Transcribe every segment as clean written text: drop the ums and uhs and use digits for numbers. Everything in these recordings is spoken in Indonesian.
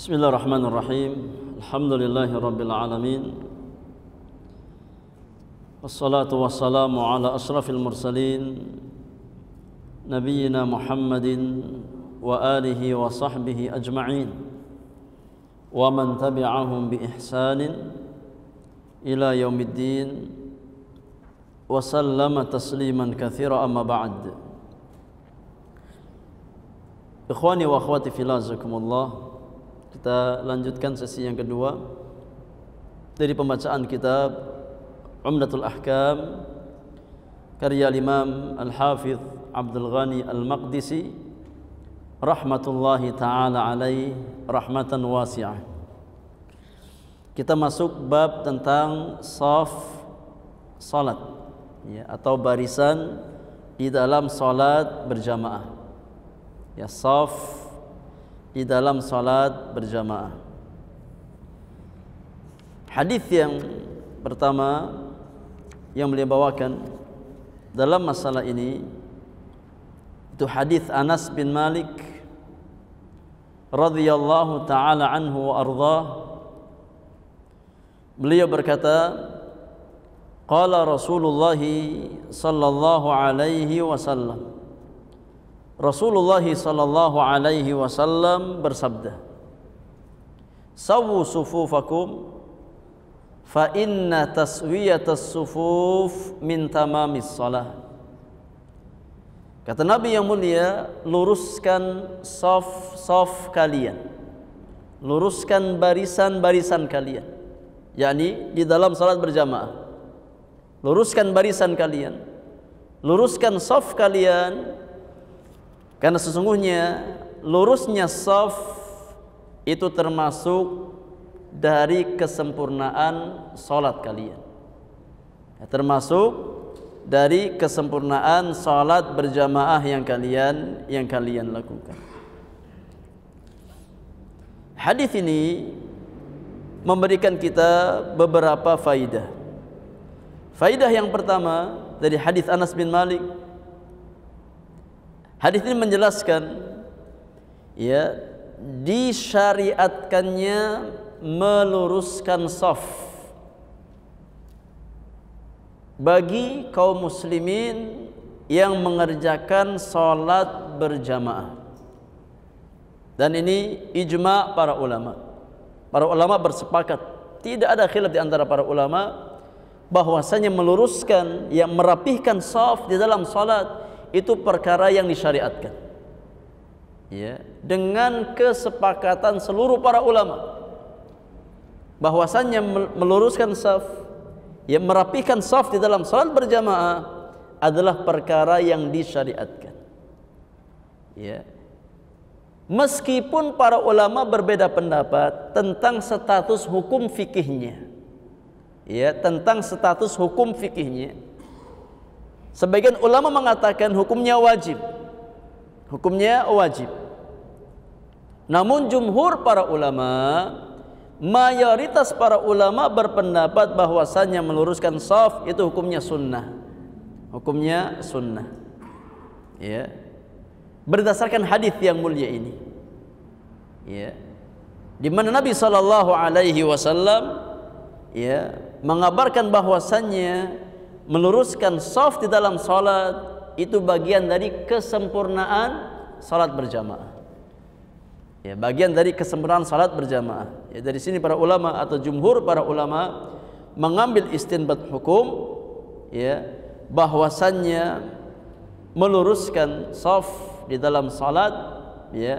Bismillahirrahmanirrahim. Alhamdulillahirabbil alamin. Wassalatu wassalamu ala asyrafil mursalin nabiyyina Muhammadin wa alihi wa sahbihi ajma'in wa man tabi'ahum bi ihsanin ila yaumiddin wa sallama tasliman katsira amma ba'd. Ikhwani wa akhwati fillah, jazakumullah. Kita lanjutkan sesi yang kedua dari pembacaan kitab Umdatul Ahkam karya Imam Al-Hafidh Abdul Ghani Al-Maqdisi rahmatullahi ta'ala alaih rahmatan wasi'ah. Kita masuk bab tentang shaf salat, ya, atau barisan di dalam salat berjamaah. Ya, shaf di dalam salat berjamaah. Hadis yang pertama yang beliau bawakan dalam masalah ini itu hadis Anas bin Malik radhiyallahu taala anhu wa ardhah. Beliau berkata, qala Rasulullah sallallahu alaihi wasallam, Rasulullah sallallahu alaihi wasallam bersabda, "Sawwu sufufakum fa inna taswiyatas sufuf min tamamis shalah." Kata Nabi yang mulia, luruskan saf kalian. Luruskan barisan-barisan kalian. Yakni di dalam salat berjamaah. Luruskan barisan kalian. Luruskan saf kalian. Karena sesungguhnya lurusnya shaf itu termasuk dari kesempurnaan salat kalian. Ya, termasuk dari kesempurnaan salat berjamaah yang kalian lakukan. Hadis ini memberikan kita beberapa faidah. Faidah yang pertama dari hadis Anas bin Malik. Hadis ini menjelaskan, ya, disyariatkannya meluruskan shaf bagi kaum muslimin yang mengerjakan salat berjamaah. Dan ini ijma' para ulama. Para ulama bersepakat, tidak ada khilaf di antara para ulama bahwasanya meluruskan, yang merapihkan shaf di dalam salat itu perkara yang disyariatkan, ya, dengan kesepakatan seluruh para ulama bahwasannya meluruskan shaf, ya, merapikan shaf di dalam salat berjamaah adalah perkara yang disyariatkan, ya. Meskipun para ulama berbeda pendapat tentang status hukum fikihnya, ya, tentang status hukum fikihnya. Sebagian ulama mengatakan hukumnya wajib. Hukumnya wajib. Namun jumhur para ulama, mayoritas para ulama berpendapat bahwasannya meluruskan shaf itu hukumnya sunnah. Hukumnya sunnah. Ya. Berdasarkan hadis yang mulia ini. Ya. Di mana Nabi sallallahu alaihi wasallam, ya, mengabarkan bahwasannya meluruskan shaf di dalam salat itu bagian dari kesempurnaan salat berjamaah. Ya, bagian dari kesempurnaan salat berjamaah. Ya, dari sini para ulama atau jumhur para ulama mengambil istinbat hukum, ya, bahwasannya meluruskan shaf di dalam salat, ya,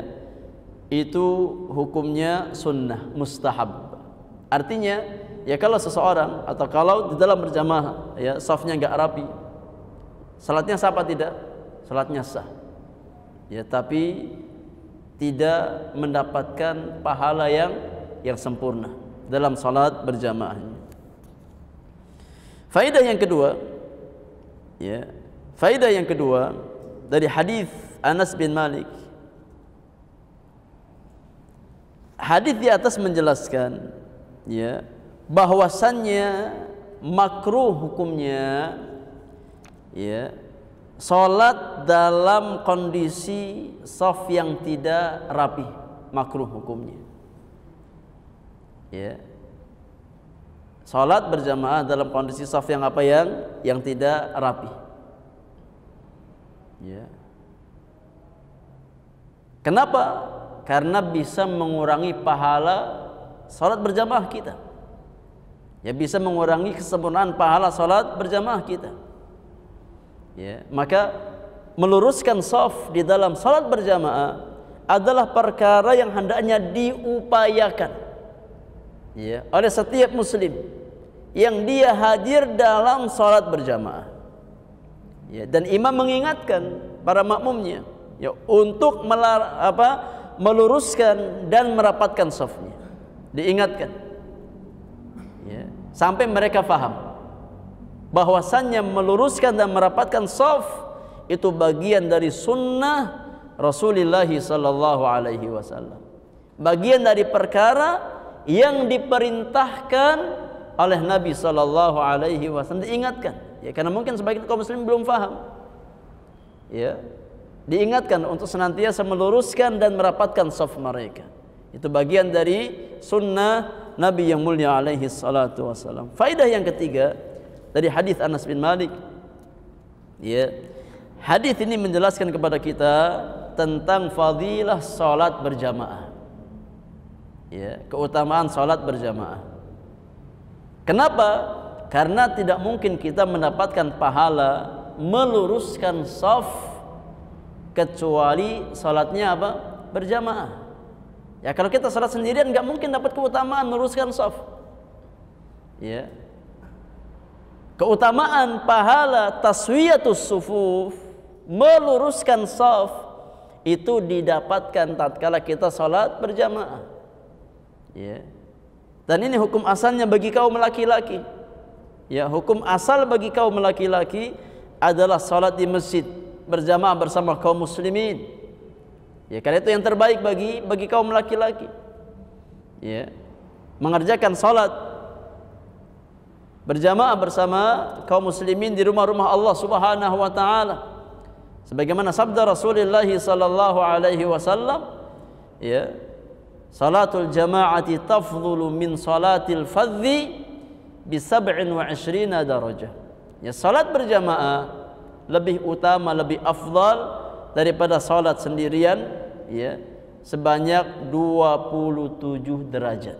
itu hukumnya sunnah, mustahab. Artinya, ya, kalau seseorang atau kalau di dalam berjamaah, ya, shafnya enggak rapi, salatnya sah apa tidak? Salatnya sah. Ya, tapi tidak mendapatkan pahala yang sempurna dalam salat berjamaahnya. Faedah yang kedua, ya, faedah yang kedua dari hadis Anas bin Malik. Hadis di atas menjelaskan, ya, bahwasannya makruh hukumnya, ya, salat dalam kondisi shaf yang tidak rapi, makruh hukumnya. Ya. Salat berjamaah dalam kondisi saf yang apa, yang tidak rapi. Ya. Kenapa? Karena bisa mengurangi pahala salat berjamaah kita. Ya, bisa mengurangi kesempurnaan pahala salat berjamaah kita. Ya, maka meluruskan saf di dalam salat berjamaah adalah perkara yang hendaknya diupayakan, ya, oleh setiap muslim yang dia hadir dalam salat berjamaah. Ya, dan imam mengingatkan para makmumnya, ya, untuk meluruskan dan merapatkan safnya. Diingatkan, ya, sampai mereka faham bahwasannya meluruskan dan merapatkan saf itu bagian dari sunnah Rasulullah sallallahu alaihi wasallam. Bagian dari perkara yang diperintahkan oleh Nabi sallallahu alaihi wasallam. Diingatkan, ya, karena mungkin sebagian kaum muslimin belum paham. Ya, diingatkan untuk senantiasa meluruskan dan merapatkan saf mereka. Itu bagian dari sunnah Nabi yang mulia alaihi salatu wasallam. Faedah yang ketiga dari hadis Anas bin Malik, ya, hadis ini menjelaskan kepada kita tentang fadilah salat berjamaah, ya, keutamaan salat berjamaah. Kenapa? Karena tidak mungkin kita mendapatkan pahala meluruskan saf kecuali salatnya apa? Berjamaah. Ya, kalau kita salat sendirian nggak mungkin dapat keutamaan meluruskan saf. Ya. Keutamaan pahala taswiyatus sufuf, meluruskan saf, itu didapatkan tatkala kita salat berjamaah. Ya. Dan ini hukum asalnya bagi kaum laki-laki. Ya, hukum asal bagi kaum laki-laki adalah salat di masjid berjamaah bersama kaum muslimin. Ya, karena itu yang terbaik bagi kaum laki-laki. Ya. Mengerjakan salat berjamaah bersama kaum muslimin di rumah-rumah Allah Subhanahu wa taala. Sebagaimana sabda Rasulullah sallallahu alaihi wasallam, ya, salatul jama'ati tafdhulu min salatil fadhi bi 27 darajah. Ya, salat berjamaah lebih utama, lebih afdal daripada salat sendirian, ya, sebanyak 27 derajat.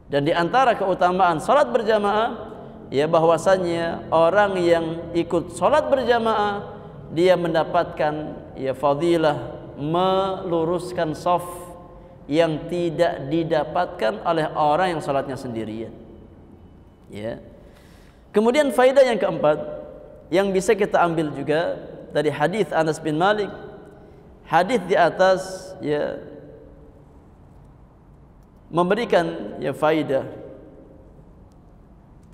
Dan di antara keutamaan salat berjamaah, ya, bahwasannya orang yang ikut salat berjamaah dia mendapatkan, ya, fadilah meluruskan shaf yang tidak didapatkan oleh orang yang salatnya sendirian. Ya. Kemudian faedah yang keempat yang bisa kita ambil juga dari hadis Anas bin Malik, hadis di atas, ya, memberikan, ya, faedah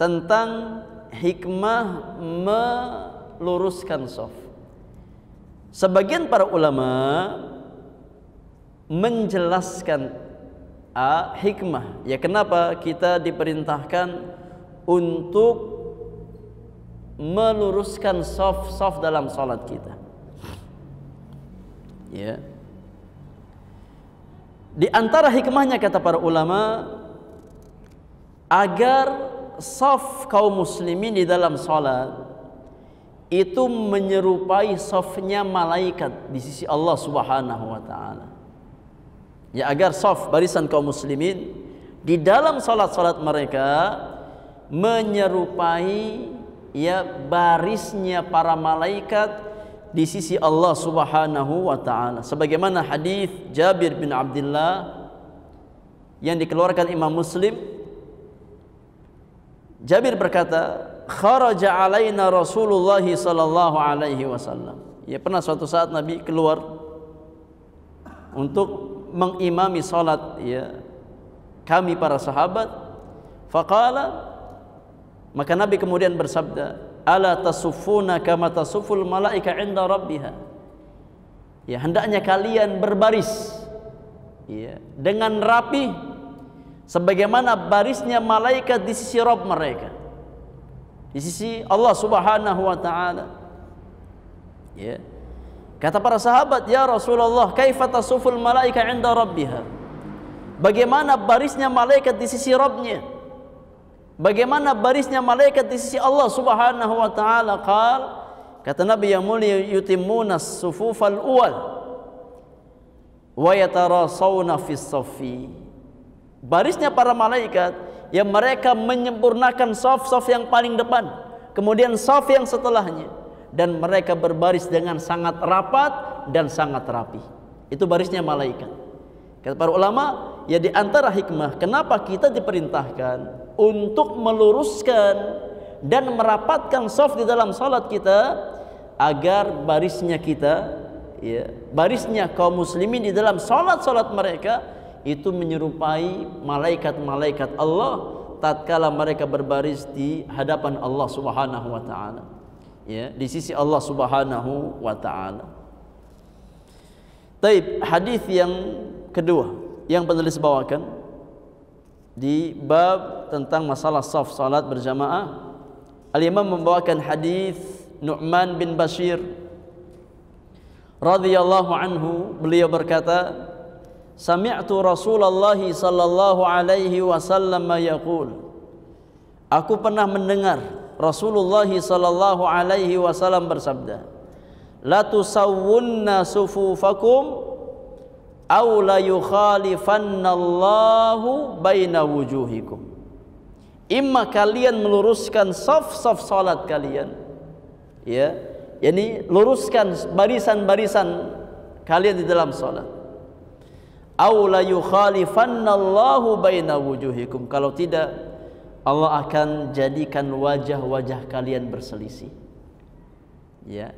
tentang hikmah meluruskan shaf. Sebagian para ulama menjelaskan hikmah, ya, kenapa kita diperintahkan untuk meluruskan shaf dalam salat kita. Ya. Di antara hikmahnya kata para ulama agar shaf kaum muslimin di dalam salat itu menyerupai shafnya malaikat di sisi Allah Subhanahu wa taala. Ya, agar shaf barisan kaum muslimin di dalam salat-salat mereka menyerupai, ya, barisnya para malaikat di sisi Allah Subhanahu wa taala. Sebagaimana hadis Jabir bin Abdullah yang dikeluarkan Imam Muslim, Jabir berkata, "Kharaja alaina Rasulullah sallallahu alaihi wasallam." Ya, pernah suatu saat Nabi keluar untuk mengimami salat, ya, kami para sahabat. Faqala, maka Nabi kemudian bersabda, "Ala tasuffuna kama tasufful malaika 'inda rabbiha." Ya, hendaknya kalian berbaris, ya, dengan rapi sebagaimana barisnya malaikat di sisi Rabb mereka, di sisi Allah Subhanahu wa taala. Ya. Kata para sahabat, "Ya Rasulullah, kaifa tasufful malaika 'inda rabbiha?" bagaimana barisnya malaikat di sisi Rabbnya, bagaimana barisnya malaikat di sisi Allah Subhanahu wa taala. Kata Nabi yang mulia, yutimuna as-sufufal awwal wa yatarasawna fis saffi. Barisnya para malaikat yang mereka menyempurnakan saf-saf yang paling depan, kemudian saf yang setelahnya, dan mereka berbaris dengan sangat rapat dan sangat rapi. Itu barisnya malaikat. Kata para ulama, ya di antara hikmah kenapa kita diperintahkan untuk meluruskan dan merapatkan saf di dalam salat kita, agar barisnya kita, ya, barisnya kaum muslimin di dalam salat-salat mereka itu menyerupai malaikat-malaikat Allah tatkala mereka berbaris di hadapan Allah Subhanahu wa taala, ya, di sisi Allah Subhanahu wa taala. Taib, hadis yang kedua yang penulis bawakan di bab tentang masalah saf salat berjamaah, Al-Imam membawakan hadis Nu'man bin Bashir radhiyallahu anhu. Beliau berkata, sami'tu Rasulullah sallallahu alaihi wasallam yaqul, aku pernah mendengar Rasulullah sallallahu alaihi wasallam bersabda, la tusawwunna sufufakum aw la yukhalifannallahu baina wujuhikum. Imma kalian meluruskan saf-saf salat kalian, ya, yakni luruskan barisan-barisan kalian di dalam salat. Aw la yukhalifannallahu baina wujuhikum. Kalau tidak, Allah akan jadikan wajah-wajah kalian berselisih. Ya.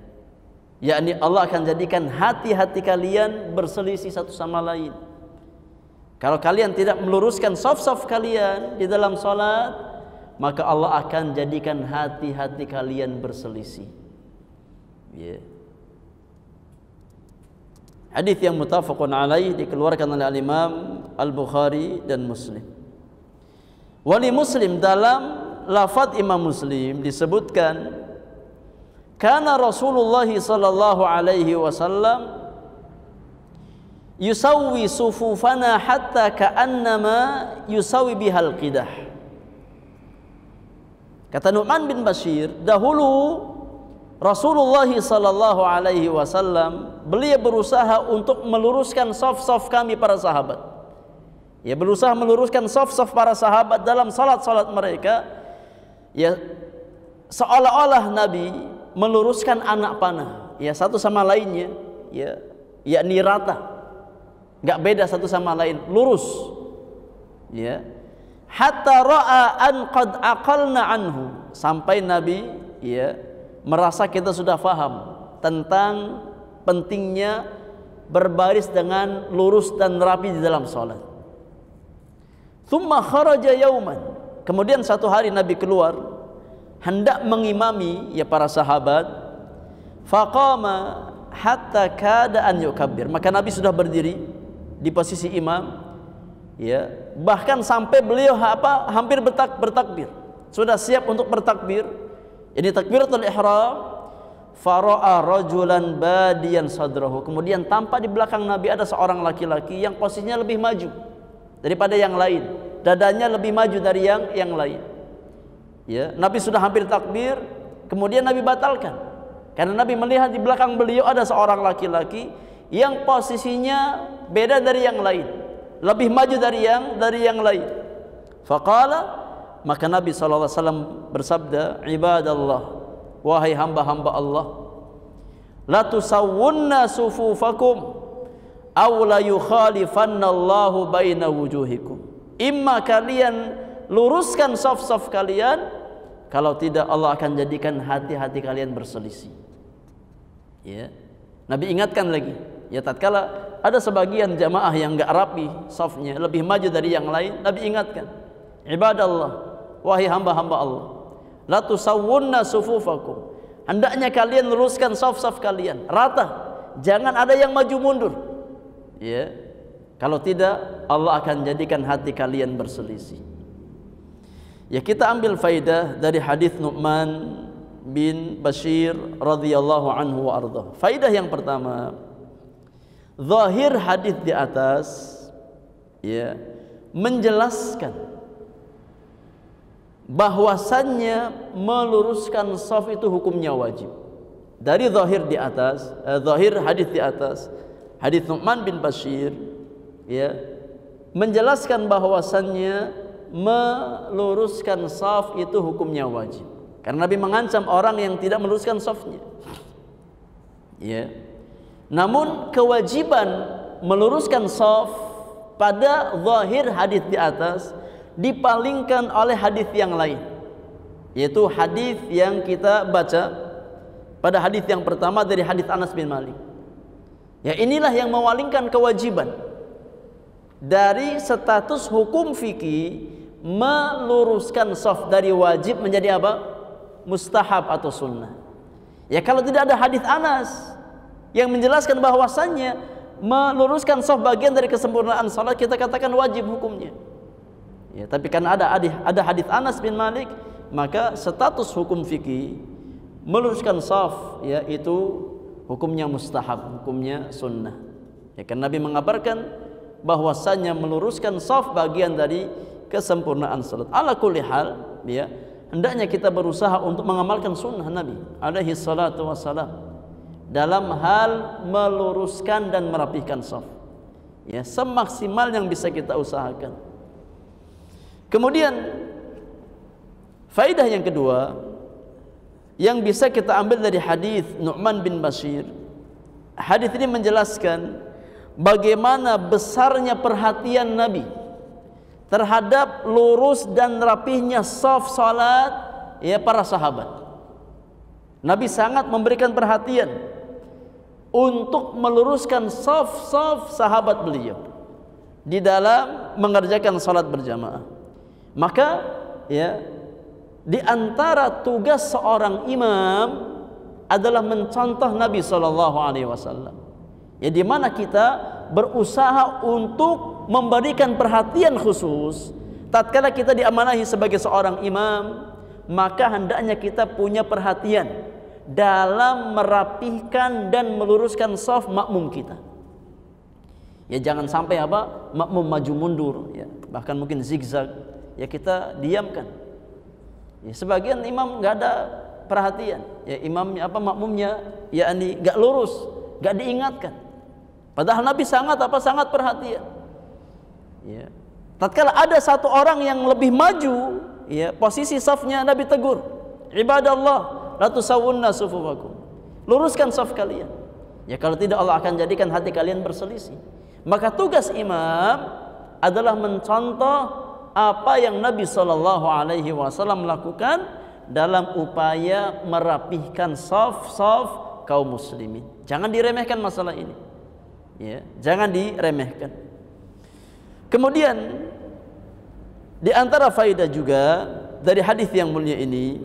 Yakni Allah akan jadikan hati-hati kalian berselisih satu sama lain. Kalau kalian tidak meluruskan saf-saf kalian di dalam salat, maka Allah akan jadikan hati-hati kalian berselisih. Ya. Hadis yang muttafaqun alaih dikeluarkan oleh Al-Imam Al-Bukhari dan Muslim. Wali Muslim, dalam lafaz Imam Muslim disebutkan, kana Rasulullah sallallahu alaihi wasallam yusawwi sufufana hatta ka'annama yusawwi bihal qidah. Kata Nu'man bin Bashir, dahulu Rasulullah sallallahu alaihi wasallam beliau berusaha untuk meluruskan saf-saf kami para sahabat. Ya, berusaha meluruskan saf-saf para sahabat dalam salat-salat mereka. Ya, seolah-olah Nabi meluruskan anak panah, ya, satu sama lainnya, ya, yakni rata. Enggak beda satu sama lain, lurus. Ya. Hatta ra'a an qad aqalna anhu, sampai Nabi, ya, merasa kita sudah faham tentang pentingnya berbaris dengan lurus dan rapi di dalam salat. Tsumma kharaja yauman, kemudian satu hari Nabi keluar hendak mengimami, ya, para sahabat. Faqama hatta kada an yukabbir, maka Nabi sudah berdiri di posisi imam, ya, bahkan sampai beliau hampir bertakbir, sudah siap untuk bertakbir. Ini takbiratul ihram. Fara'a rajulan badiyan sadrahu, kemudian tampak di belakang Nabi ada seorang laki-laki yang posisinya lebih maju daripada yang lain, dadanya lebih maju dari yang lain. Ya, Nabi sudah hampir takbir, kemudian Nabi batalkan karena Nabi melihat di belakang beliau ada seorang laki-laki yang posisinya beda dari yang lain, lebih maju dari yang lain. Faqala, maka Nabi SAW bersabda, ibadallah, wahai hamba-hamba Allah, la tusawwunna sufufakum aw la yukhalifannallahu baina wujuhikum. Imma kalian luruskan saf-saf kalian, kalau tidak Allah akan jadikan hati-hati kalian berselisih. Ya. Nabi ingatkan lagi, ya, tatkala ada sebagian jamaah yang enggak rapi safnya, lebih maju dari yang lain, Nabi ingatkan, ibadallah, wahai hamba-hamba Allah, la tusawwunna sufufakum, hendaknya kalian luruskan saf-saf kalian rata, jangan ada yang maju mundur. Ya. Kalau tidak, Allah akan jadikan hati kalian berselisih. Ya, kita ambil faidah dari hadis Nu'man bin Bashir radhiyallahu anhu wa ardhah. Faidah yang pertama, zahir hadis di atas ya, menjelaskan bahwasannya meluruskan shaf itu hukumnya wajib. Dari zahir di atas, zahir hadis di atas, hadis Nu'man bin Bashir, ya, menjelaskan bahwasannya meluruskan shaf itu hukumnya wajib. Karena Nabi mengancam orang yang tidak meluruskan shafnya. Ya. Namun kewajiban meluruskan shaf pada zahir hadis di atas dipalingkan oleh hadis yang lain, yaitu hadis yang kita baca pada hadis yang pertama dari hadis Anas bin Malik. Ya, inilah yang mewalingkan kewajiban dari status hukum fikih meluruskan shaf dari wajib menjadi apa? Mustahab atau sunnah. Ya, kalau tidak ada hadis Anas yang menjelaskan bahwasannya meluruskan shaf bagian dari kesempurnaan salat, kita katakan wajib hukumnya. Ya, tapi karena ada hadis Anas bin Malik, maka status hukum fikih meluruskan shaf, ya, itu hukumnya mustahab, hukumnya sunnah. Ya, kan Nabi mengabarkan bahwasanya meluruskan shaf bagian dari kesempurnaan salat. Ala kulli hal, ya, hendaknya kita berusaha untuk mengamalkan sunnah Nabi alaihi salatu wassalam dalam hal meluruskan dan merapihkan shaf. Ya, semaksimal yang bisa kita usahakan. Kemudian faedah yang kedua yang bisa kita ambil dari hadis Nu'man bin Bashir. Hadis ini menjelaskan bagaimana besarnya perhatian Nabi terhadap lurus dan rapihnya shaf salat, ya, para sahabat. Nabi sangat memberikan perhatian untuk meluruskan shaf-shaf sahabat beliau di dalam mengerjakan salat berjamaah. Maka, ya, di antara tugas seorang imam adalah mencontoh Nabi SAW. Ya, di mana kita berusaha untuk memberikan perhatian khusus tatkala kita diamanahi sebagai seorang imam, maka hendaknya kita punya perhatian dalam merapihkan dan meluruskan shaf makmum kita. Ya, jangan sampai apa? Makmum maju mundur, ya, bahkan mungkin zigzag. Ya, kita diamkan. Ya, sebagian imam nggak ada perhatian, ya, imamnya apa, makmumnya yakni nggak lurus, nggak diingatkan. Padahal Nabi sangat perhatian. Ya. Tatkala ada satu orang yang lebih maju, ya, posisi shafnya, Nabi tegur, ibadallah, la tusawwunna sufufakum. Luruskan shaf kalian. Ya, kalau tidak Allah akan jadikan hati kalian berselisih. Maka tugas imam adalah mencontoh apa yang Nabi SAW lakukan dalam upaya merapihkan shaf-shaf kaum muslimin. Jangan diremehkan masalah ini, ya, jangan diremehkan. Kemudian di antara faedah juga dari hadis yang mulia ini,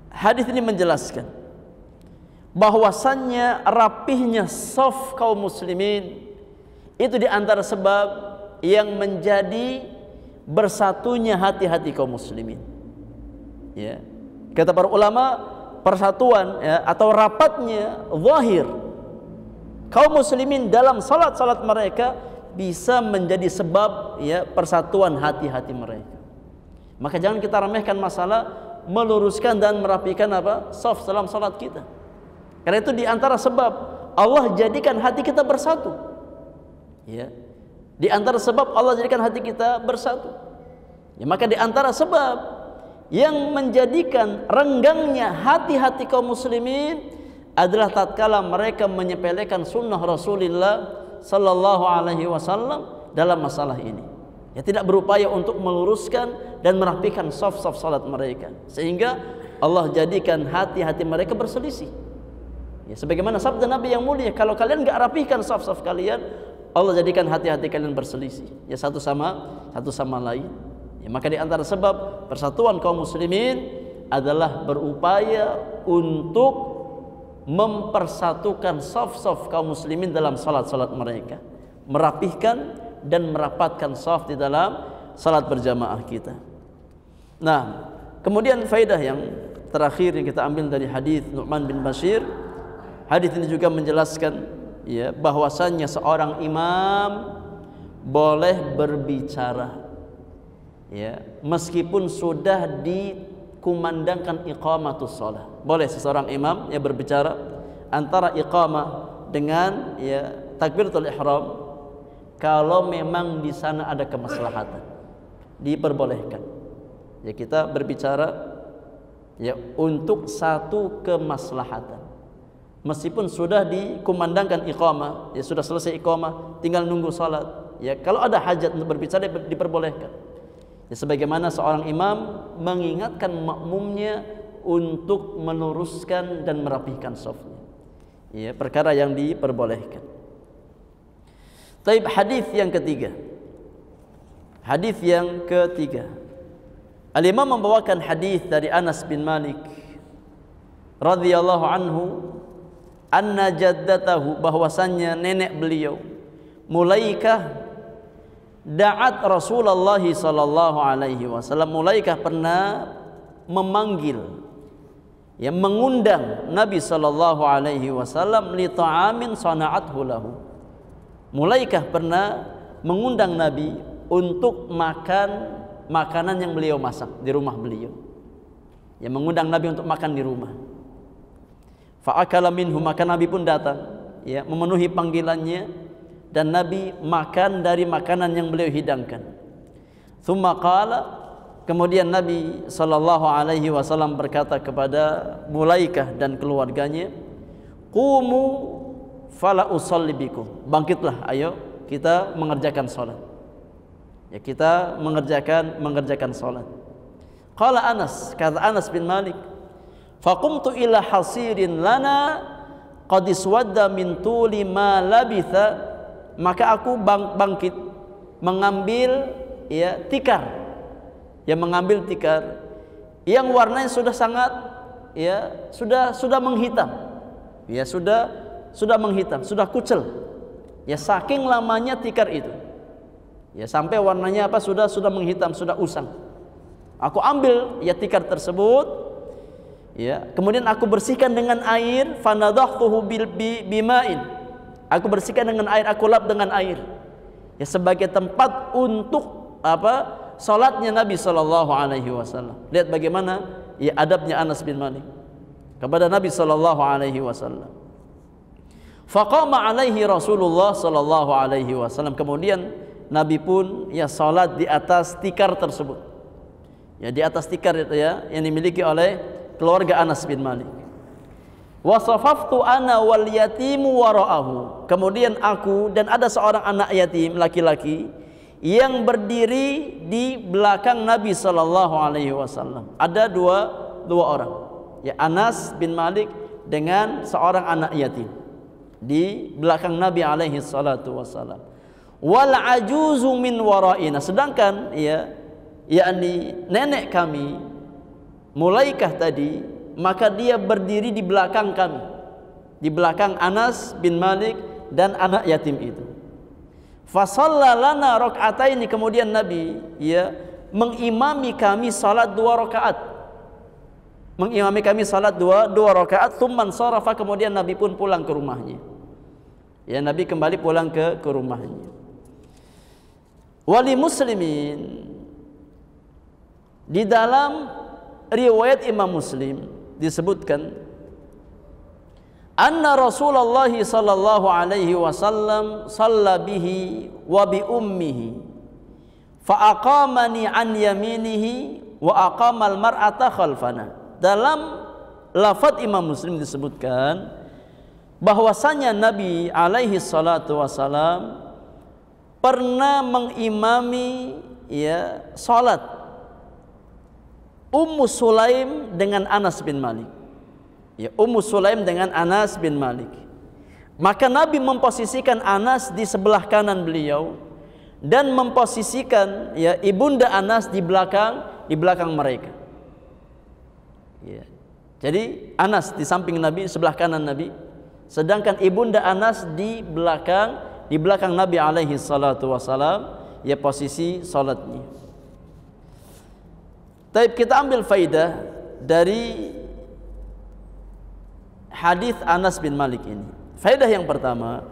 hadis ini menjelaskan bahwasannya rapihnya shaf kaum muslimin itu di antara sebab yang menjadi bersatunya hati-hati kaum muslimin. Ya. Kata para ulama, persatuan, ya, atau rapatnya zahir kaum muslimin dalam salat-salat mereka bisa menjadi sebab, ya, persatuan hati-hati mereka. Maka jangan kita remehkan masalah meluruskan dan merapikan apa? Shaf dalam salat kita. Karena itu di antara sebab Allah jadikan hati kita bersatu. Ya. Di antara sebab Allah jadikan hati kita bersatu. Ya, maka di antara sebab yang menjadikan renggangnya hati-hati kaum muslimin adalah tatkala mereka menyepelekan sunnah Rasulullah sallallahu alaihi wasallam dalam masalah ini. Ya, tidak berupaya untuk meluruskan dan merapikan shaf-shaf salat mereka, sehingga Allah jadikan hati-hati mereka berselisih. Ya, sebagaimana sabda Nabi yang mulia, kalau kalian enggak rapihkan shaf-shaf kalian, Allah jadikan hati-hati kalian berselisih, ya, satu sama lain. Ya, maka di antara sebab persatuan kaum muslimin adalah berupaya untuk mempersatukan shaf-shaf kaum muslimin dalam salat-salat mereka, merapihkan dan merapatkan shaf di dalam salat berjamaah kita. Nah, kemudian faedah yang terakhir yang kita ambil dari hadis Nu'man bin Bashir, hadis ini juga menjelaskan, ya, bahwasannya seorang imam boleh berbicara, ya, meskipun sudah dikumandangkan iqamatus shalah. Boleh seseorang imam ya berbicara antara iqamah dengan ya takbiratul ihram kalau memang di sana ada kemaslahatan, diperbolehkan. Ya, kita berbicara ya untuk satu kemaslahatan. Meskipun sudah dikumandangkan iqamah, ya sudah selesai iqamah, tinggal nunggu salat. Ya, kalau ada hajat untuk berbicara diperbolehkan. Ya, sebagaimana seorang imam mengingatkan makmumnya untuk meluruskan dan merapihkan shafnya. Ya, perkara yang diperbolehkan. Taib, hadis yang ketiga. Hadis yang ketiga. Al-Imam membawakan hadis dari Anas bin Malik radhiyallahu anhu, anna jaddatahu, bahwasannya nenek beliau Mulaikah da'at Rasulullah sallallahu alaihi wasallam. Mulaikah pernah memanggil, ya, mengundang Nabi sallallahu alaihi wasallam li ta'amin sana'athu lahu. Mulaikah pernah mengundang Nabi untuk makan makanan yang beliau masak di rumah beliau. Ya, mengundang Nabi untuk makan di rumah. Fa'akala minhu, maka Nabi pun datang, ya, memenuhi panggilannya, dan Nabi makan dari makanan yang beliau hidangkan. Tsumma qala, kemudian Nabi sallallahu alaihi wasallam berkata kepada Mulaikah dan keluarganya, qumu fala usalli bikum, bangkitlah, ayo kita mengerjakan salat. Ya, kita mengerjakan salat. Qala Anas, kata Anas bin Malik, faqumtu ila hasirin lana qad iswadda min tuli ma labitha, maka aku bangkit mengambil, ya, tikar, ya, mengambil tikar yang warnanya sudah sangat, ya, sudah menghitam, ya, sudah menghitam, sudah kucel, ya, saking lamanya tikar itu, ya, sampai warnanya apa, sudah menghitam, sudah usang. Aku ambil, ya, tikar tersebut, ya, kemudian aku bersihkan dengan air, fanadahtuhu bima'in, aku bersihkan dengan air, aku lap dengan air, ya, sebagai tempat untuk apa, salatnya Nabi sallallahu alaihi wasallam. Lihat bagaimana, ya, adabnya Anas bin Malik kepada Nabi sallallahu alaihi wasallam. Faqama alaihi Rasulullah sallallahu alaihi wasallam, kemudian Nabi pun, ya, salat di atas tikar tersebut, ya, di atas tikar itu, ya, yang dimiliki oleh keluarga Anas bin Malik. Wasafaftu ana wal yatimu wara'ahu, kemudian aku dan ada seorang anak yatim laki-laki yang berdiri di belakang Nabi sallallahu alaihi wasallam. Ada dua orang, ya, Anas bin Malik dengan seorang anak yatim di belakang Nabi alaihi salatu wasallam. Wal ajuzu min wara'ina, sedangkan, ya, yakni nenek kami Mulaikah tadi, maka dia berdiri di belakang kami, di belakang Anas bin Malik dan anak yatim itu. Fasalla lana raka'ataini, kemudian Nabi, ya, mengimami kami salat 2 rakaat. Mengimami kami salat dua rakaat, tsumman sarafa, kemudian Nabi pun pulang ke rumahnya. Ya, Nabi kembali pulang ke rumahnya. Wali Muslimin, di dalam riwayat Imam Muslim disebutkan, anna Rasulullah sallallahu alaihi wasallam shalla bihi wa bi ummihi fa aqamani an yaminihi wa aqamal mar'ata khalfana. Dalam lafaz Imam Muslim disebutkan bahwasanya Nabi alaihi salatu wasalam pernah mengimami, ya, salat Ummu Sulaim dengan Anas bin Malik. Ya, Ummu Sulaim dengan Anas bin Malik. Maka Nabi memposisikan Anas di sebelah kanan beliau dan memposisikan, ya, ibunda Anas di belakang mereka. Ya. Jadi Anas di samping Nabi, sebelah kanan Nabi, sedangkan ibunda Anas di belakang Nabi alaihi salatu wasalam, ya, posisi salatnya. Taib, kita ambil faidah dari hadis Anas bin Malik ini. Faidah yang pertama,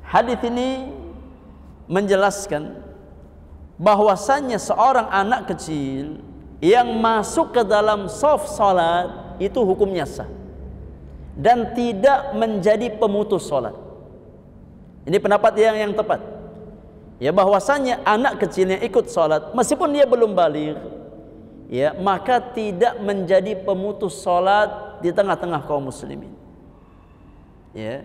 hadis ini menjelaskan bahwasannya seorang anak kecil yang masuk ke dalam shaf salat itu hukumnya sah dan tidak menjadi pemutus salat. Ini pendapat yang tepat. Ya, bahwasannya anak kecil yang ikut salat meskipun dia belum baligh, ya, maka tidak menjadi pemutus salat di tengah-tengah kaum muslimin. Ya.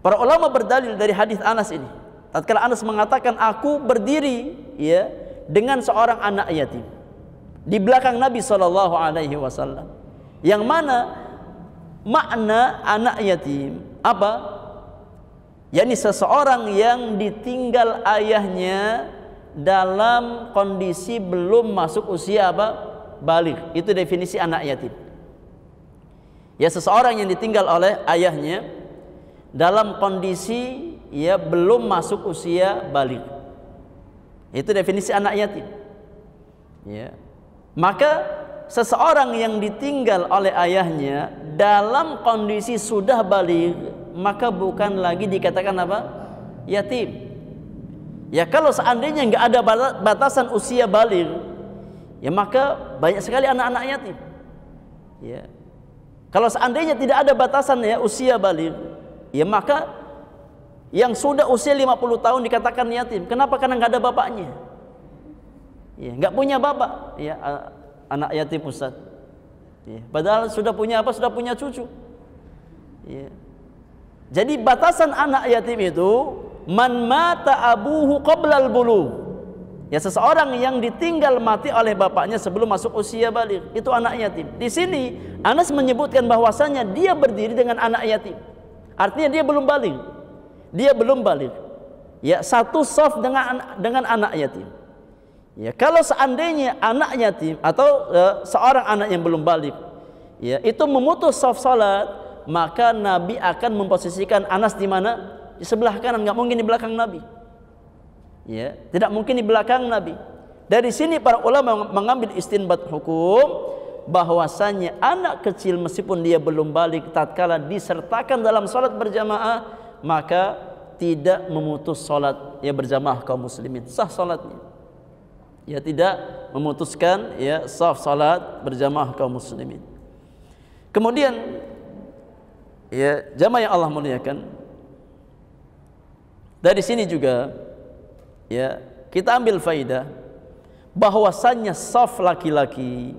Para ulama berdalil dari hadis Anas ini. Tatkala Anas mengatakan, aku berdiri, ya, dengan seorang anak yatim di belakang Nabi SAW. Yang mana makna anak yatim apa? yakni seseorang yang ditinggal ayahnya dalam kondisi belum masuk usia apa? Baligh. Itu definisi anak yatim. Ya, seseorang yang ditinggal oleh ayahnya dalam kondisi ya belum masuk usia baligh. Itu definisi anak yatim. Ya. Maka seseorang yang ditinggal oleh ayahnya dalam kondisi sudah baligh, maka bukan lagi dikatakan apa? Yatim. Ya, kalau seandainya nggak ada batasan usia baligh, ya maka banyak sekali anak-anak yatim. Ya. Kalau seandainya tidak ada batasan ya usia baligh, ya maka yang sudah usia 50 tahun dikatakan yatim. Kenapa? Karena nggak ada bapaknya. Ya, nggak punya bapak. Ya, anak yatim Ustaz. Ya, padahal sudah punya apa? Sudah punya cucu. Ya. Jadi batasan anak yatim itu man mata abuhu qablal bulugh. Ya, seseorang yang ditinggal mati oleh bapaknya sebelum masuk usia baligh, itu anak yatim. Di sini Anas menyebutkan bahwasanya dia berdiri dengan anak yatim. Artinya dia belum baligh. Dia belum baligh. Ya, satu shaf dengan anak yatim. Ya, kalau seandainya anak yatim atau seorang anak yang belum baligh, ya, itu memutus shaf salat, maka Nabi akan memposisikan Anas di mana? Di sebelah kanan, nggak mungkin di belakang Nabi. Ya, tidak mungkin di belakang Nabi. Dari sini para ulama mengambil istinbat hukum bahwasanya anak kecil meskipun dia belum baligh tatkala disertakan dalam salat berjamaah, maka tidak memutus salat ya berjamaah kaum muslimin, sah salatnya. Ya, tidak memutuskan ya sah salat berjamaah kaum muslimin. Kemudian ya jamaah yang Allah muliakan, dari sini juga ya kita ambil faidah bahwasannya shaf laki-laki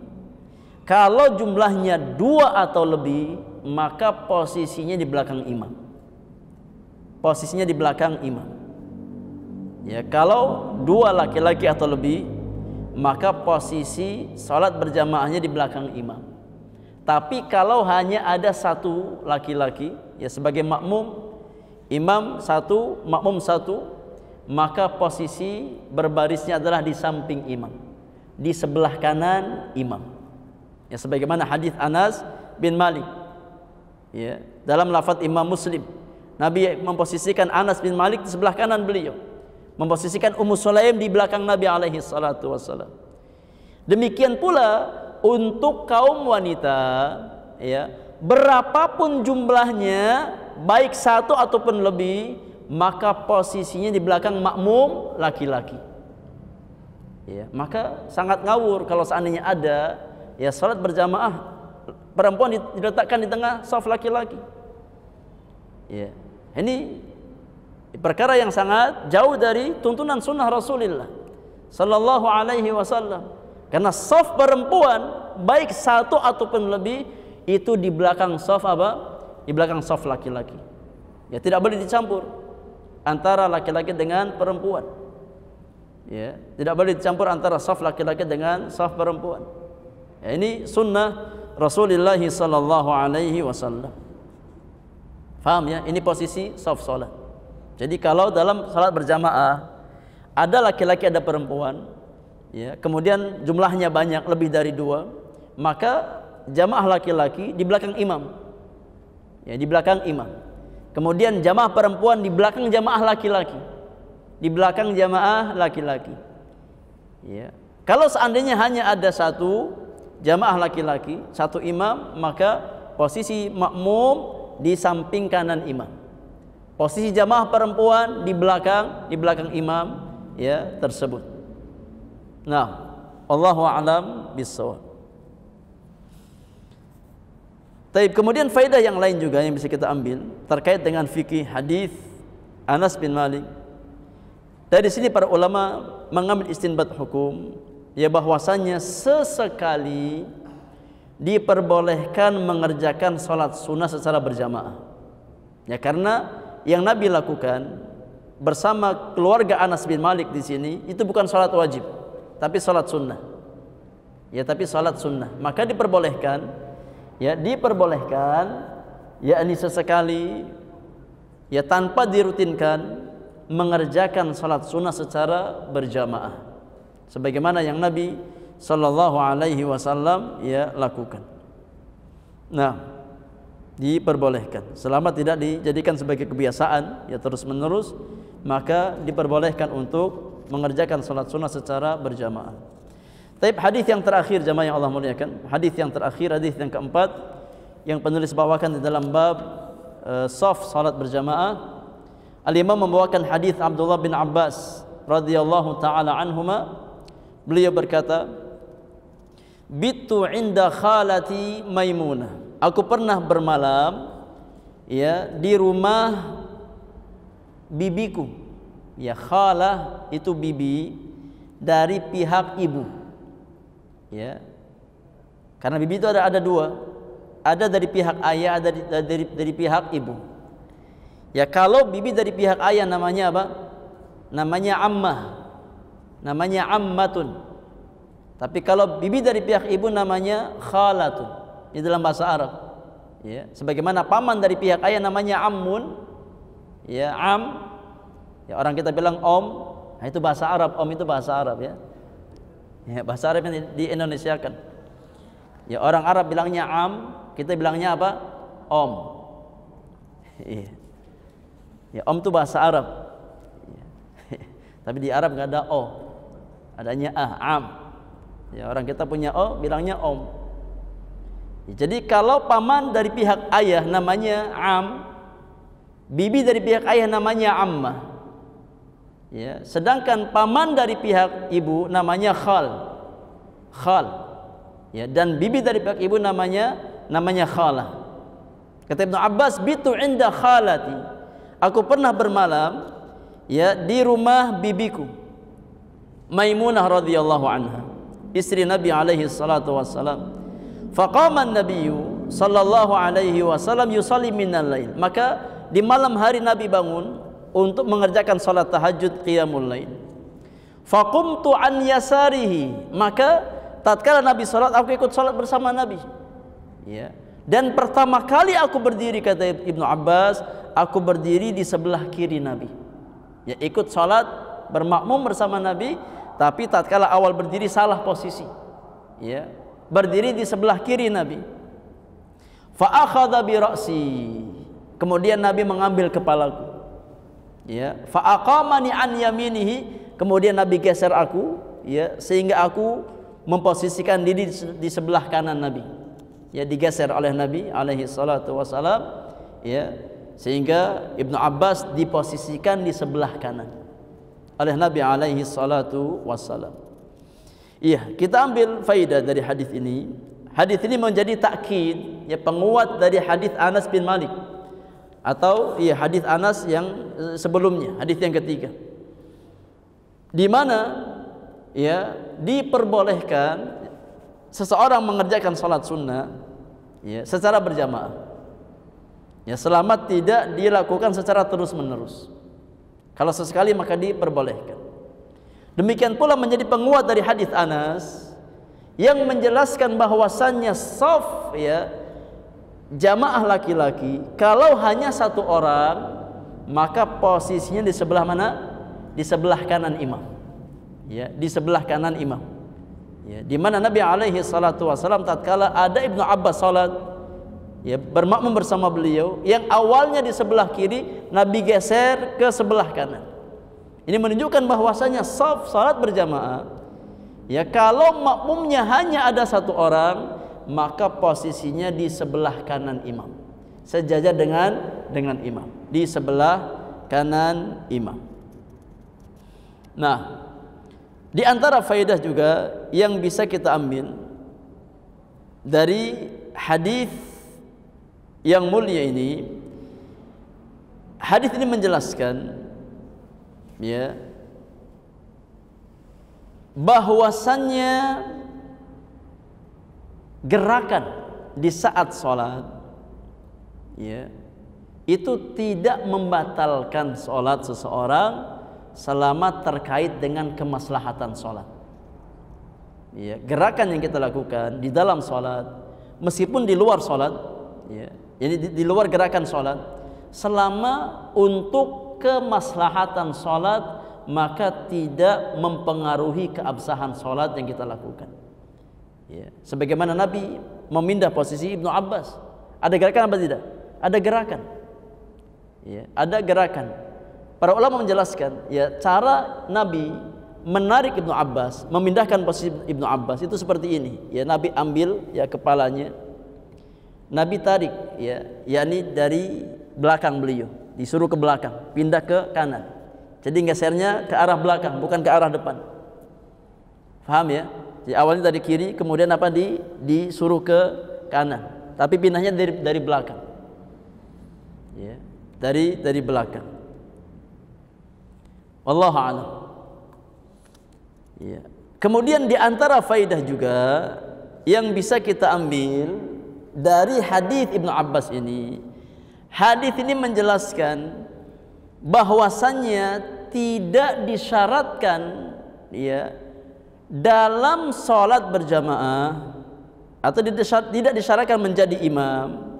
kalau jumlahnya 2 atau lebih, maka posisinya di belakang imam. Posisinya di belakang imam. Ya, kalau 2 laki-laki atau lebih, maka posisi salat berjamaahnya di belakang imam. Tapi kalau hanya ada 1 laki-laki, ya sebagai makmum, imam 1, makmum 1, maka posisi berbarisnya adalah di samping imam, di sebelah kanan imam. Ya, sebagaimana hadis Anas bin Malik. Ya, dalam lafaz Imam Muslim, Nabi memposisikan Anas bin Malik di sebelah kanan beliau, memposisikan Ummu Sulaim di belakang Nabi alaihi salatu wassalam. Demikian pula untuk kaum wanita, ya, berapapun jumlahnya, baik 1 ataupun lebih, maka posisinya di belakang makmum laki-laki. Ya, maka sangat ngawur kalau seandainya ada ya salat berjamaah perempuan diletakkan di tengah shaf laki-laki. Ya, ini perkara yang sangat jauh dari tuntunan sunnah Rasulullah sallallahu alaihi wasallam. Karena shaf perempuan baik 1 ataupun lebih itu di belakang shaf apa? Di belakang shaf laki-laki. Ya, tidak boleh dicampur antara laki-laki dengan perempuan. Ya, tidak boleh dicampur antara shaf laki-laki dengan shaf perempuan. Ya, ini sunnah Rasulullah sallallahu alaihi wasallam. Faham ya? Ini posisi shaf salat. Jadi kalau dalam salat berjamaah ada laki-laki ada perempuan, ya, kemudian jumlahnya banyak lebih dari 2, maka jamaah laki-laki di belakang imam. Ya, di belakang imam. Kemudian jamaah perempuan di belakang jamaah laki-laki. Di belakang jamaah laki-laki. Ya. Kalau seandainya hanya ada 1 jamaah laki-laki, 1 imam, maka posisi makmum di samping kanan imam. Posisi jamaah perempuan di belakang imam ya tersebut. Nah, Allahu a'lam bissawab. Taib, kemudian faedah yang lain juga yang bisa kita ambil terkait dengan fikih hadis Anas bin Malik. Dari sini para ulama mengambil istinbat hukum ya bahwasannya sesekali diperbolehkan mengerjakan salat sunnah secara berjamaah. Ya, karena yang Nabi lakukan bersama keluarga Anas bin Malik di sini itu bukan salat wajib, tapi salat sunnah. Ya, tapi salat sunnah. Maka diperbolehkan ya yakni sesekali ya tanpa dirutinkan mengerjakan salat sunnah secara berjamaah sebagaimana yang Nabi sallallahu alaihi wasallam ya lakukan. Nah, diperbolehkan selama tidak dijadikan sebagai kebiasaan ya terus menerus, maka diperbolehkan untuk mengerjakan salat sunnah secara berjamaah. Tapi hadis yang terakhir jamaah yang Allah muliakan, hadis yang terakhir, hadis yang keempat yang penulis bawakan di dalam bab shaf salat berjamaah, Al-Imam membawakan hadis Abdullah bin Abbas radhiyallahu taala anhuma. Beliau berkata, "Bitu inda khalati Maimunah." Aku pernah bermalam ya di rumah bibiku. Ya, khalah itu bibi dari pihak ibu. Ya. Karena bibi itu ada dua. Ada dari pihak ayah, ada dari pihak ibu. Ya, kalau bibi dari pihak ayah namanya apa? Namanya ammah. Namanya ammatun. Tapi kalau bibi dari pihak ibu namanya khalatun. Di dalam bahasa Arab. Ya, sebagaimana paman dari pihak ayah namanya ammun. Ya, am. Ya, orang kita bilang om. Nah, itu bahasa Arab. Om itu bahasa Arab ya. Ya, bahasa Arab yang di Indonesiakan. Ya, orang Arab bilangnya am, kita bilangnya apa? Om. Iya. Ya, om itu bahasa Arab. Ya. Tapi di Arab nggak ada o, adanya am. Ya, orang kita punya o, bilangnya om. Ya, jadi kalau paman dari pihak ayah namanya am, bibi dari pihak ayah namanya ammah. Ya, sedangkan paman dari pihak ibu namanya khal. Ya, dan bibi dari pihak ibu namanya khalah. Kata Ibnu Abbas, "Bitu inda khalati." Aku pernah bermalam ya di rumah bibiku Maimunah radhiyallahu anha, istri Nabi alaihi salatu wassalam. Faqama an-nabiyyu sallallahu alaihi wasallam yusalli minal lail. Maka di malam hari Nabi bangun untuk mengerjakan salat tahajud qiyamul lail. Faqumtu an yasarihi. Maka tatkala Nabi salat, aku ikut salat bersama Nabi. Ya. Dan pertama kali aku berdiri, kata Ibnu Abbas, aku berdiri di sebelah kiri Nabi. Ya, ikut salat bermakmum bersama Nabi, tapi tatkala awal berdiri salah posisi. Ya, berdiri di sebelah kiri Nabi. Fa akhadha bi ra'si. Kemudian Nabi mengambil kepalaku. Ya, fa aqamani an yaminihi. Kemudian Nabi geser aku, ya, sehingga aku memposisikan diri di sebelah kanan Nabi. Ya, digeser oleh Nabi alaihi salatu wasalam, ya, sehingga Ibnu Abbas diposisikan di sebelah kanan oleh Nabi alaihi salatu wasalam. Iya, kita ambil faidah dari hadis ini. Hadis ini menjadi takkid, ya, penguat dari hadis Anas bin Malik, atau ya hadis Anas yang sebelumnya, hadis yang ketiga, di mana ya diperbolehkan seseorang mengerjakan salat sunnah ya secara berjamaah, ya, selama tidak dilakukan secara terus menerus. Kalau sesekali maka diperbolehkan. Demikian pula menjadi penguat dari hadis Anas yang menjelaskan bahwasannya shaf, ya, jamaah laki-laki kalau hanya satu orang maka posisinya di sebelah mana? Di sebelah kanan imam. Ya, di sebelah kanan imam. Ya, di mana Nabi alaihi salatu wasallam tatkala ada Ibnu Abbas salat, ya, bermakmum bersama beliau, yang awalnya di sebelah kiri, Nabi geser ke sebelah kanan. Ini menunjukkan bahwasanya shaf salat berjamaah, ya, kalau makmumnya hanya ada satu orang, maka posisinya di sebelah kanan imam, sejajar dengan dengan imam, di sebelah kanan imam. Nah, di antara faedah juga yang bisa kita ambil dari hadis yang mulia ini, hadis ini menjelaskan ya bahwasannya gerakan di saat sholat ya itu tidak membatalkan sholat seseorang selama terkait dengan kemaslahatan sholat. Ya, gerakan yang kita lakukan di dalam sholat meskipun di luar sholat ya, ini di luar gerakan sholat, selama untuk kemaslahatan sholat maka tidak mempengaruhi keabsahan sholat yang kita lakukan ya. Sebagaimana Nabi memindah posisi Ibnu Abbas, ada gerakan apa tidak? Ada gerakan ya, ada gerakan. Para ulama menjelaskan ya, cara Nabi menarik Ibnu Abbas, memindahkan posisi Ibnu Abbas itu seperti ini ya. Nabi ambil ya kepalanya, Nabi tarik ya, yakni dari belakang beliau, disuruh ke belakang, pindah ke kanan. Jadi gesernya ke arah belakang, bukan ke arah depan. Paham ya? Jadi awalnya dari kiri, kemudian apa disuruh ke kanan, tapi pindahnya dari belakang. Ya, dari belakang. Wallahu a'lam. Ya. Kemudian di antara faidah juga yang bisa kita ambil dari hadis Ibnu Abbas ini, hadis ini menjelaskan bahwasannya tidak disyaratkan ya dalam sholat berjamaah atau tidak disyaratkan menjadi imam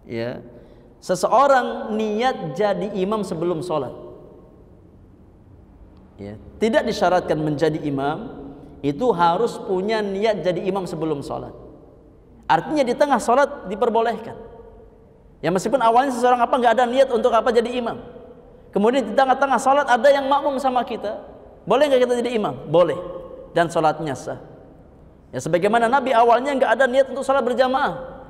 ya seseorang niat jadi imam sebelum sholat ya. Tidak disyaratkan menjadi imam itu harus punya niat jadi imam sebelum sholat. Artinya di tengah sholat diperbolehkan ya, meskipun awalnya seseorang nggak ada niat untuk jadi imam, kemudian di tengah-tengah sholat ada yang makmum sama kita, boleh nggak kita jadi imam? Boleh, dan sholatnya sah. Ya sebagaimana Nabi awalnya nggak ada niat untuk sholat berjamaah,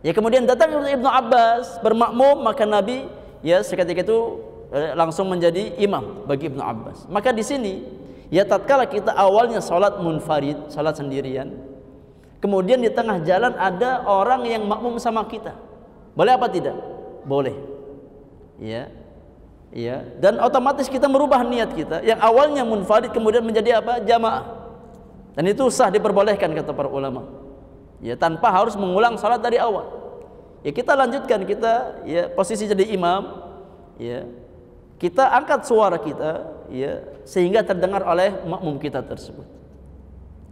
ya kemudian datang Ibnu Abbas bermakmum, maka Nabi ya seketika itu langsung menjadi imam bagi Ibnu Abbas. Maka di sini ya tatkala kita awalnya sholat munfarid, sholat sendirian, kemudian di tengah jalan ada orang yang makmum sama kita, boleh apa tidak? Boleh. Ya. Ya, dan otomatis kita merubah niat kita yang awalnya munfarid kemudian menjadi apa? Jamaah. Dan itu sah, diperbolehkan kata para ulama. Ya, tanpa harus mengulang salat dari awal. Ya, kita lanjutkan, kita ya posisi jadi imam, ya. Kita angkat suara kita ya sehingga terdengar oleh makmum kita tersebut.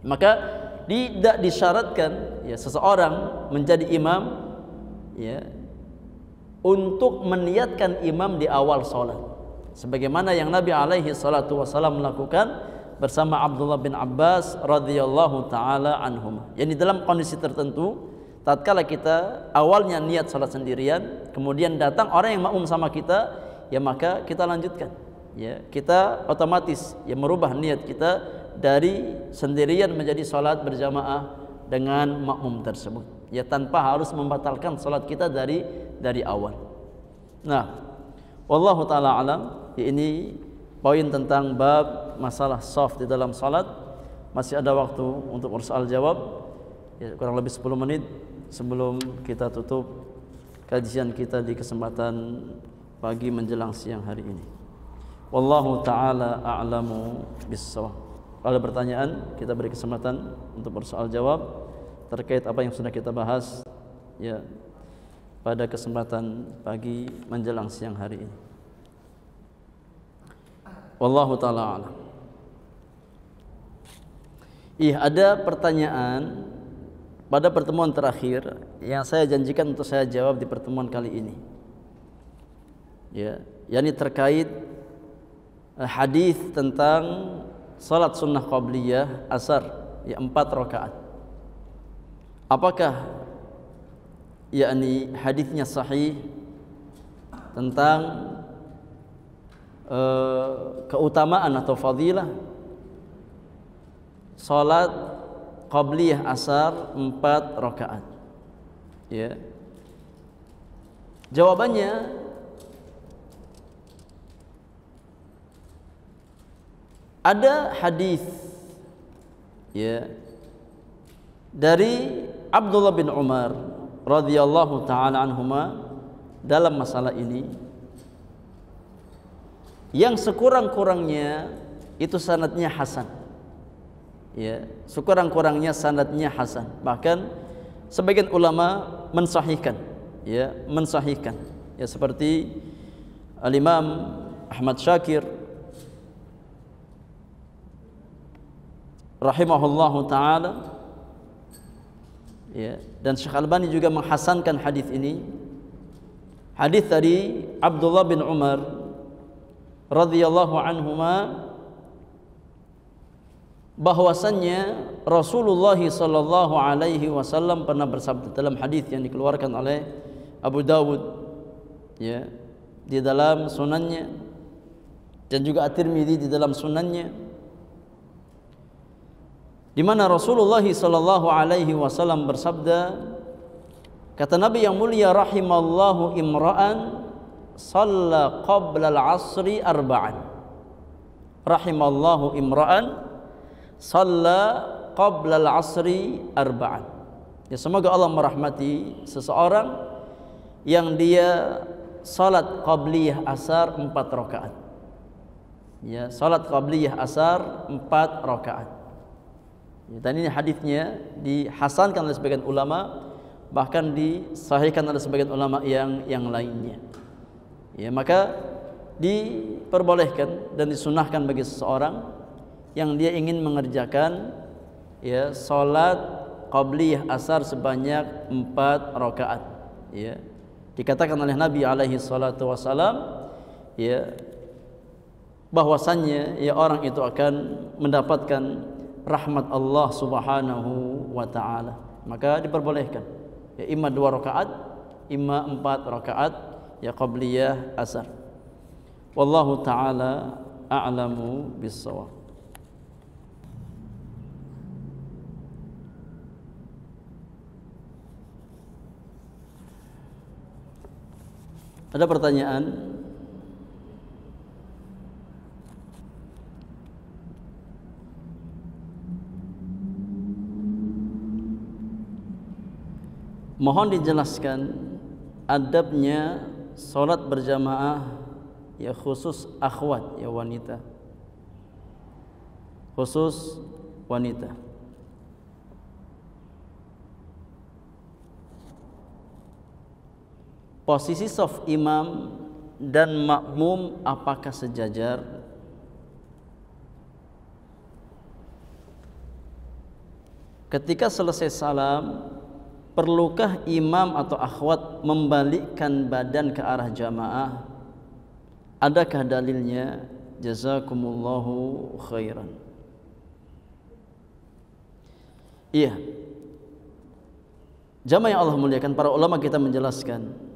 Maka tidak disyaratkan ya seseorang menjadi imam ya untuk meniatkan imam di awal sholat, sebagaimana yang Nabi alaihi salatu wasallam melakukan bersama Abdullah bin Abbas radhiyallahu taala anhum. Yani dalam kondisi tertentu, tatkala kita awalnya niat sholat sendirian, kemudian datang orang yang makmum sama kita, ya maka kita lanjutkan. Ya, kita otomatis ya merubah niat kita dari sendirian menjadi sholat berjamaah dengan makmum tersebut. Ya tanpa harus membatalkan sholat kita dari awal. Nah, wallahu taala alam, ini poin tentang bab masalah shaf di dalam salat. Masih ada waktu untuk bersoal jawab ya, kurang lebih 10 menit sebelum kita tutup kajian kita di kesempatan pagi menjelang siang hari ini. Wallahu taala a'lamu bis-shawab. Kalau ada pertanyaan, kita beri kesempatan untuk bersoal jawab terkait apa yang sudah kita bahas ya pada kesempatan pagi menjelang siang hari ini. Wallahu taala a'lam. Ada pertanyaan pada pertemuan terakhir yang saya janjikan untuk saya jawab di pertemuan kali ini. Ya, yakni terkait hadis tentang salat sunnah qabliyah asar ya 4 rakaat. Apakah yakni hadisnya sahih tentang keutamaan atau fadilah salat qabliyah asar 4 rakaat? Ya. Jawabannya, ada hadis ya dari Abdullah bin Umar radhiyallahu taala anhuma dalam masalah ini yang sekurang-kurangnya itu sanadnya hasan. Ya, sekurang-kurangnya sanadnya hasan. Bahkan sebagian ulama mensahihkan, ya, mensahihkan. Ya, seperti Al-Imam Ahmad Syakir rahimahullahu taala, ya, dan Syekh Albani juga menghasankan hadis ini. Hadis dari Abdullah bin Umar radhiyallahu anhuma bahwasannya Rasulullah sallallahu alaihi wasallam pernah bersabda dalam hadis yang dikeluarkan oleh Abu Dawud, ya, di dalam sunannya, dan juga At-Tirmidzi di dalam sunannya, di mana Rasulullah sallallahu alaihi wasallam bersabda, kata Nabi yang mulia, rahimallahu imra'an shalla qabla al-'asri arba'an. Rahimallahu imra'an shalla qabla al-'asri arba'an. Ya, semoga Allah merahmati seseorang yang dia salat qabliyah asar 4 rakaat. Ya, salat qabliyah asar 4 rakaat. Ya, dan ini hadisnya dihasankan oleh sebagian ulama, bahkan disahihkan oleh sebagian ulama yang lainnya. Ya, maka diperbolehkan dan disunahkan bagi seseorang yang dia ingin mengerjakan, ya, salat qabliyah asar sebanyak 4 rakaat. Ya, dikatakan oleh Nabi alaihi salatu wasalam, ya, bahwasannya ya orang itu akan mendapatkan rahmat Allah Subhanahu wa taala. Maka diperbolehkan, ya, imma 2 rakaat, imma 4 rakaat, ya, qabliyah asar. Wallahu taala a'lamu bis-shawab. Ada pertanyaan? Mohon dijelaskan adabnya salat berjamaah, ya, khusus akhwat, ya, wanita. Khusus wanita. Posisi shaf imam dan makmum apakah sejajar? Ketika selesai salam, perlukah imam atau akhwat membalikkan badan ke arah jamaah? Adakah dalilnya? Jazakumullahu khairan. Iya. Jamaah yang Allah muliakan, para ulama kita menjelaskan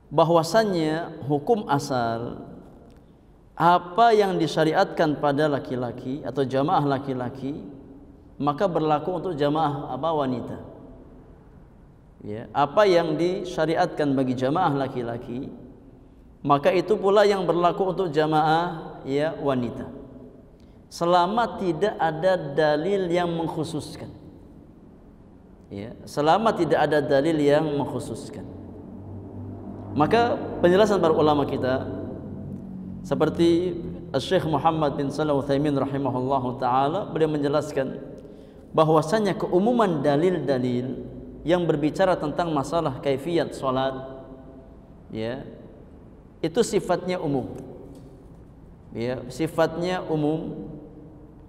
bahwasannya hukum asal apa yang disyariatkan pada laki-laki atau jamaah laki-laki maka berlaku untuk jamaah wanita. Ya, apa yang disyariatkan bagi jamaah laki-laki maka itu pula yang berlaku untuk jamaah, ya, wanita. Selama tidak ada dalil yang mengkhususkan. Ya, selama tidak ada dalil yang mengkhususkan. Maka penjelasan para ulama kita seperti Syekh Muhammad bin Shalih Al-Utsaimin rahimahullahu taala, beliau menjelaskan bahwasanya keumuman dalil-dalil yang berbicara tentang masalah kaifiyat salat, ya, itu sifatnya umum. Ya, sifatnya umum,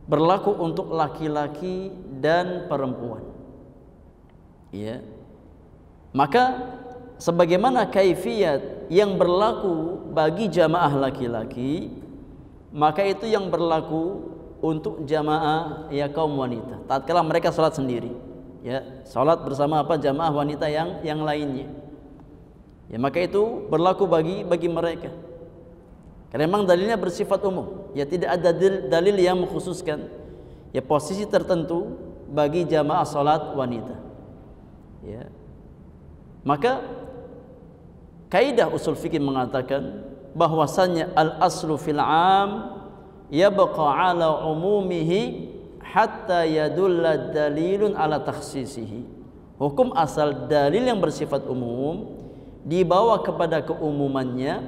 berlaku untuk laki-laki dan perempuan. Ya. Maka sebagaimana kaifiyat yang berlaku bagi jamaah laki-laki, maka itu yang berlaku untuk jamaah, ya, kaum wanita. Tatkala mereka salat sendiri, ya, salat bersama jamaah wanita yang lainnya, ya, maka itu berlaku bagi mereka. Karena memang dalilnya bersifat umum, ya, tidak ada dalil yang mengkhususkan, ya, posisi tertentu bagi jamaah salat wanita. Ya. Maka kaidah usul fikih mengatakan bahwasanya al-aslu fil 'am yabqa 'ala umumihi hatta yadulla dalilun ala takhsisihi. Hukum asal dalil yang bersifat umum dibawa kepada keumumannya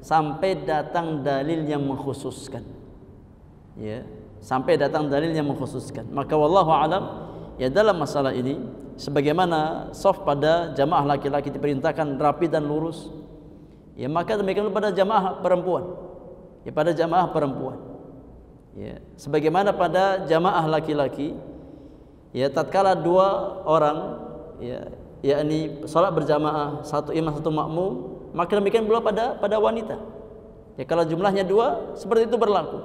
sampai datang dalil yang mengkhususkan. Ya, sampai datang dalil yang mengkhususkan. Maka wallahu alam, ya dalam masalah ini sebagaimana shaf pada jamaah laki-laki diperintahkan rapi dan lurus, ya maka demikian pada jamaah perempuan, ya pada jamaah perempuan, ya sebagaimana pada jamaah laki-laki, ya tatkala dua orang, ya yakni salat berjamaah, satu imam satu makmum, maka demikian pula pada wanita, ya kalau jumlahnya dua seperti itu berlaku,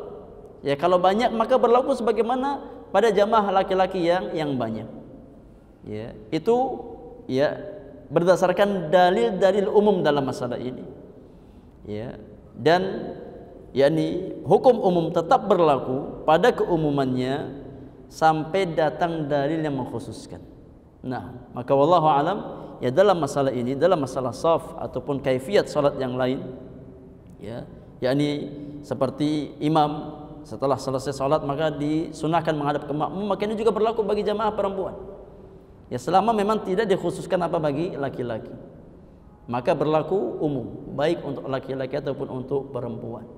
ya kalau banyak maka berlaku sebagaimana pada jamaah laki-laki yang banyak. Ya, itu ya berdasarkan dalil-dalil umum dalam masalah ini. Ya, dan yakni hukum umum tetap berlaku pada keumumannya sampai datang dalil yang mengkhususkan. Nah, maka wallahu alam, ya dalam masalah ini, dalam masalah shaf ataupun kaifiyat salat yang lain, ya, yakni seperti imam setelah selesai salat maka disunahkan menghadap ke makmum, maka ini juga berlaku bagi jamaah perempuan. Ya selama memang tidak dikhususkan apa bagi laki-laki, maka berlaku umum baik untuk laki-laki ataupun untuk perempuan.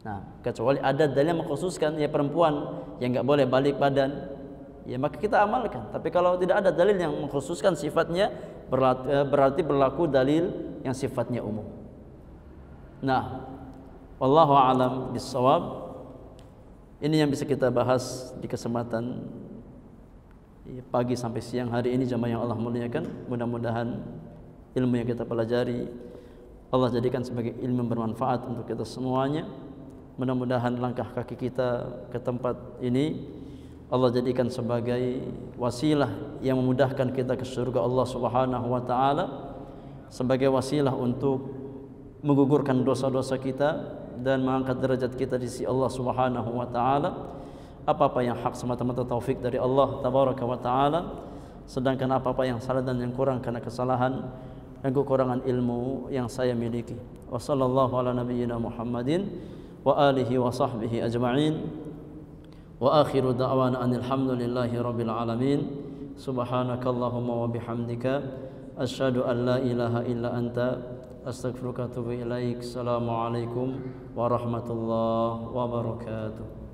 Nah, kecuali ada dalil yang mengkhususkan, ya perempuan yang enggak boleh balik badan, ya maka kita amalkan. Tapi kalau tidak ada dalil yang mengkhususkan sifatnya, berarti berlaku dalil yang sifatnya umum. Nah, wallahu a'lam bissawab. Ini yang bisa kita bahas di kesempatan pagi sampai siang hari ini jamaah yang Allah muliakan. Mudah-mudahan ilmu yang kita pelajari Allah jadikan sebagai ilmu yang bermanfaat untuk kita semuanya. Mudah-mudahan langkah kaki kita ke tempat ini Allah jadikan sebagai wasilah yang memudahkan kita ke surga Allah Subhanahu wa taala, sebagai wasilah untuk menggugurkan dosa-dosa kita dan mengangkat derajat kita di sisi Allah Subhanahu wa taala. Apa-apa yang hak semata-mata taufik dari Allah tabaraka wa taala, sedangkan apa-apa yang salah dan yang kurang karena kesalahan dan kekurangan ilmu yang saya miliki. Wa sallallahu ala nabiyyina Muhammadin wa alihi wa sahbihi ajma'in. Wa akhiru da'wana anil hamdulillahi rabbil alamin. Subhanakallahumma wa bihamdika asyhadu an la ilaha illa anta astaghfiruka wa atubu ilaik. Assalamualaikum warahmatullahi wabarakatuh.